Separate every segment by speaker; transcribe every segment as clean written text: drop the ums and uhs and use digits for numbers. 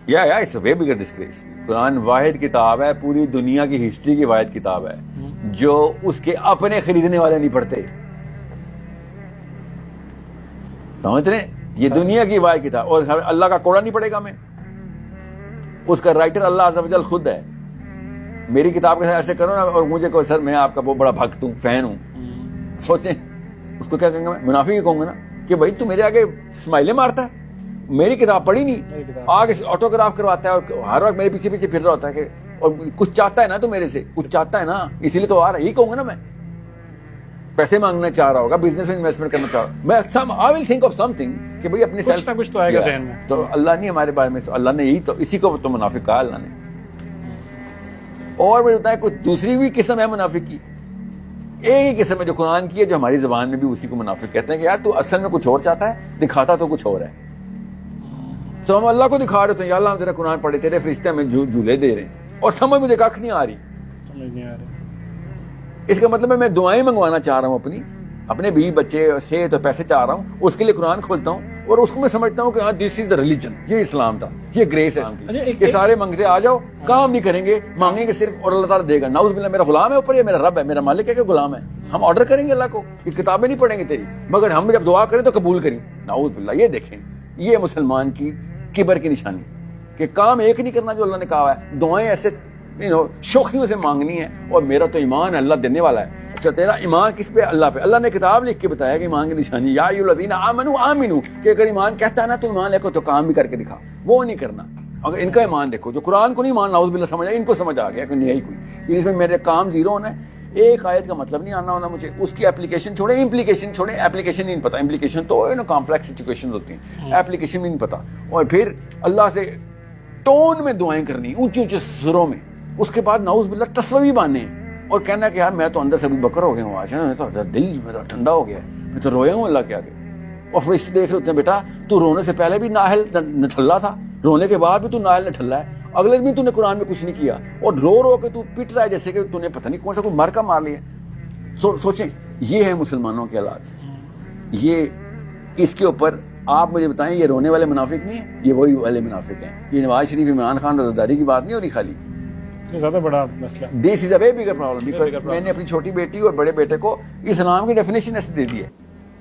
Speaker 1: It's a وے بگر ڈسگریس. قرآن واحد کتاب ہے, پوری دنیا کی ہسٹری کی واحد کتاب ہے جو اس کے اپنے خریدنے والے نہیں پڑھتے. سمجھ رہے ہیں؟ یہ دنیا کی واحد کتاب, اور اللہ کا کوڑا نہیں پڑے گا میں. اس کا رائٹر اللہ عز و جل خود ہے. میری کتاب کے ساتھ ایسے کرو نا اور مجھے کوئی سر میں آپ کا بہت بڑا بھکت ہوں, فین ہوں, سوچیں اس کو کیا کہیں گے؟ میں منافق ہی کہوں گا نا کہ بھائی تو میرے آگے اسمائلیں مارتا ہے, میری کتاب پڑھی نہیں, آگے آٹوگراف کرواتا ہے اور ہر وقت میرے پیچھے پیچھے پھر رہا ہوتا ہے کہ اور کچھ چاہتا ہے نا, تو میرے سے کچھ چاہتا ہے نا, اسی لیے تو آ رہا ہے. یہی کہوں گا نا, میں پیسے مانگنا چاہ رہا ہوگا, بزنس میں انویسٹمنٹ کرنا چاہ رہا ہوں, میں I will think of something کہ بھئی اپنے
Speaker 2: کچھ نہ کچھ تو آئے گا ذہن میں.
Speaker 1: تو اللہ نہیں ہمارے بارے میں, اللہ نے یہی تو اسی کو تو منافق کہا اللہ نے. اور مجھے بتایا کوئی دوسری بھی قسم ہے منافق کی, ایک ہی قسم ہے جو قرآن کی ہے, جو ہماری زبان میں بھی اسی کو منافق کہتے ہیں کہ یار تو اصل میں کچھ اور چاہتا ہے, دکھاتا تو کچھ اور ہے. تو ہم اللہ کو دکھا رہے تھے, یا اللہ ہم تیرا قرآن پڑھے, تیرے فرشتے ہمیں جھولے دے رہے ہیں, اور سمجھ مجھے کھ نہیں آ رہی. اس کا مطلب ہے میں دعائیں منگوانا چاہ رہا ہوں اپنے بیوی بچے سے, تو پیسے چاہ رہا ہوں, اس کے لیے قرآن کھولتا ہوں اور اس کو میں سمجھتا ہوں کہ ہاں دس از دا ریلیجن, یہ اسلام تھا, یہ گریس ہے کہ سارے منگتے آ جاؤ, کام نہیں کریں گے, مانگیں گے صرف اور اللہ تعالیٰ دے گا. نعوذ باللہ, میرا غلام ہے اوپر, یہ میرا رب ہے, میرا مالک ہے کہ غلام ہے. ہم آرڈر کریں گے اللہ کو کہ کتابیں نہیں پڑھیں گے تیری, مگر ہم جب دعا کریں تو قبول کریں. نعوذ باللہ. یہ دیکھیں, یہ مسلمان کی کبر کی نشانی کہ کام ایک نہیں کرنا جو اللہ نے کہا ہے, دعائیں ایسے شوخیوں سے مانگنی ہے. اور میرا تو ایمان اللہ دینے والا ہے. اچھا تیرا ایمان کس پہ؟ اللہ پہ. اللہ نے کتاب لکھ کے بتایا کہ ایمان کی نشانی یا ایھا الذین آمنوا آمنوا, کہ اگر ایمان کہتا ہے نا تو ایمان لے کو تو کام بھی کر کے دکھا. وہ نہیں کرنا. اگر ان کا ایمان دیکھو جو قرآن کو نہیں مان, نعوذ باللہ, سمجھ ان کو سمجھ آ گیا کہ نہیں کوئی کہ اس میں میرے کام زیرو ہونا ہے. ایک آیت کا مطلب نہیں آنا ہونا مجھے, اس کی اپلیکیشن چھوڑے, امپلیکیشن چھوڑے. اپلیکیشن نہیں پتا, امپلیکیشن تو کمپلیکس سچویشن ہوتی ہیں, اپلیکیشن بھی نہیں پتا. اور پھر اللہ سے ٹون میں دعائیں کرنی, اونچے اونچے سروں میں. اس کے بعد نعوذ باللہ تصویب بانے اور کہنا کہ یار میں تو اندر سے ابو بکر ہو گیا ہوں, آج میں تو دل میرا ٹھنڈا ہو گیا ہے, میں تو رویا ہوں اللہ کے آگے. اور فرشتے دیکھ رہے ہوتے ہیں, بیٹا تو رونے سے پہلے بھی نااہل نٹھلا تھا, رونے کے بعد بھی تو نااہل نٹھلا ہے, اگلے دن تو نے قرآن میں کچھ نہیں کیا, اور رو رو کے تو پٹ رہا ہے جیسے کہ تو نے پتہ نہیں کون سا کوئی مر کا مار لیا. سوچیں, یہ ہے مسلمانوں کے حالات. یہ اس کے اوپر آپ مجھے بتائیں, یہ رونے والے منافق نہیں ہیں, یہ وہی والے منافق ہیں. یہ نواز شریف, عمران خان, رضاداری کی بات نہیں ہو رہی خالی,
Speaker 2: زیادہ بڑا مسئلہ.
Speaker 1: دس از اے وے بگر پرابلم, بیکاز میں نے اپنی چھوٹی بیٹی اور بڑے بیٹے کو اسلام کی ڈیفینیشن ایسے دے دی ہے,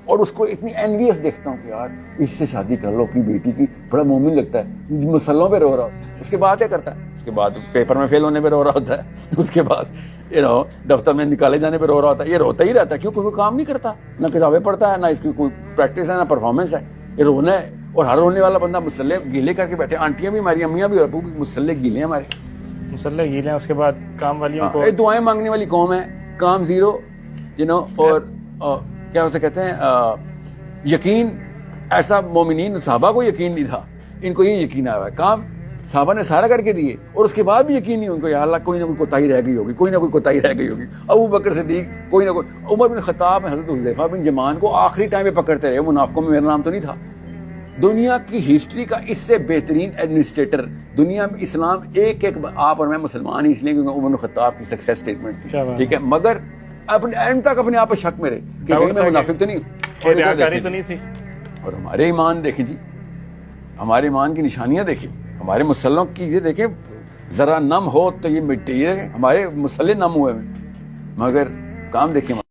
Speaker 1: اور اس کو اتنی اینویس دیکھتا ہوں کہ یار اس سے شادی کر لو اپنی بیٹی کی, بڑا مومن لگتا ہے, مسلوں پہ رو رہا ہوتا ہے. اس کے بعد کیا کرتا ہے؟ اس کے بعد پیپر میں فیل ہونے پہ رو رہا ہوتا ہے, اس کے بعد دفتر میں نکالے جانے پہ رو رہا ہوتا ہے. یہ روتا ہی رہتا ہے کیونکہ کوئی کام نہیں کرتا, نہ کتابیں پڑھتا ہے, نہ اس کی کوئی پریکٹس ہے, نہ پرفارمنس ہے. یہ رونا ہے. اور ہر رونے والا بندہ مسلح گیلے کر کے بیٹھے, آنٹیاں بھی ہماری, امیاں بھی, ابو بھی مسلح گیلے ہیں ہمارے,
Speaker 2: مسلح گیلے ہیں. اس کے بعد کام والیوں کو
Speaker 1: دعائیں مانگنے والی قوم ہے, کام زیرو. اور کیا اسے کہتے ہیں, یقین ایسا مومنین صحابہ کو یقین نہیں تھا, ان کو یہ یقین آیا ہے. کام صحابہ نے سارا کر کے دیے, اور اس کے بعد بھی یقین نہیں ان کو, یا اللہ کوئی نہ کوئی کوتاہی رہ گئی ہوگی, کوئی نہ کوئی کوتاہی رہ گئی ہوگی. ابو بکر صدیق کوئی نہ کوئی, عمر بن خطاب, حضرت حذیفہ بن یمان کو آخری ٹائم پہ پکڑتے رہے. منافقوں میں میرا نام تو نہیں تھا. دنیا کی ہسٹری کا اس سے بہترین ایڈمنسٹریٹر دنیا میں اسلام ایک آپ اور میں مسلمان ہی اس لیے کیونکہ عمر بن خطاب کی سکسیس اسٹیٹمنٹ تھی, ٹھیک ہے, مگر اپنے اینڈ تک اپنے آپ پہ شک میں رہے کہ کہیں میں منافق تو نہیں
Speaker 2: تھی.
Speaker 1: اور ہمارے ایمان دیکھیں جی, ہمارے ایمان کی نشانیاں دیکھیں, ہمارے مسلوں کی یہ دیکھیں, ذرا نم ہو تو یہ مٹی ہے, ہمارے مسلح نم ہوئے, مگر کام دیکھیں.